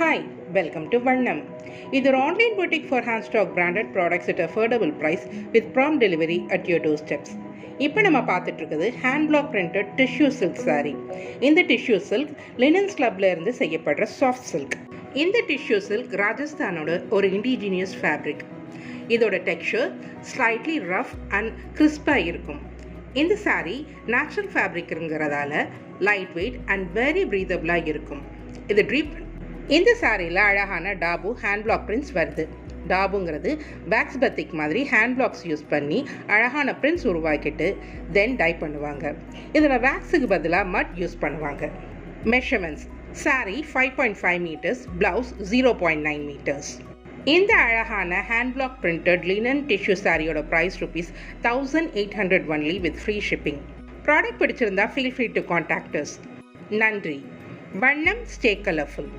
Hi, welcome to Vannam. This is an online boutique for hand stock branded products at affordable price with prompt delivery at your doorsteps. இப்போ நம்ம பார்த்துட்டு இருக்குது hand block printed tissue silk sari. இந்த tissue silk linens கிளப்ல இருந்து செய்யப்படுற soft silk. இந்த tissue silk ராஜஸ்தானோட ஒரு இண்டிஜினியஸ் ஃபேப்ரிக். இதோட டெக்ஸ்சர் ஸ்லைட்லி ரஃப் அண்ட் கிறிஸ்பாக இருக்கும். இந்த சாரீ நேச்சுரல் ஃபேப்ரிக்ங்கிறதால லைட் வெயிட் அண்ட் வெரி ப்ரீதபிளாக இருக்கும். இது ட்ரீப் இந்த சாரியில் அழகான டாபு ஹேண்ட் பிளாக் பிரிண்ட்ஸ் வருது. டாபுங்கிறது பேக்ஸ் பத்திக் மாதிரி ஹேண்ட் பிளாக்ஸ் யூஸ் பண்ணி அழகான பிரிண்ட்ஸ் உருவாக்கிட்டு தென் டை பண்ணுவாங்க. இதில் வேக்ஸுக்கு பதிலாக மட் யூஸ் பண்ணுவாங்க. Measurements: sari 5.5 metres, blouse 0.9 metres. இந்த அழகான hand block printed linen tissue சாரியோட price ₹1800 only with free shipping. Product பிடிச்சிருந்தா feel free to contact us. நன்றி. வண்ணம், ஸ்டே கலர்ஃபுல்.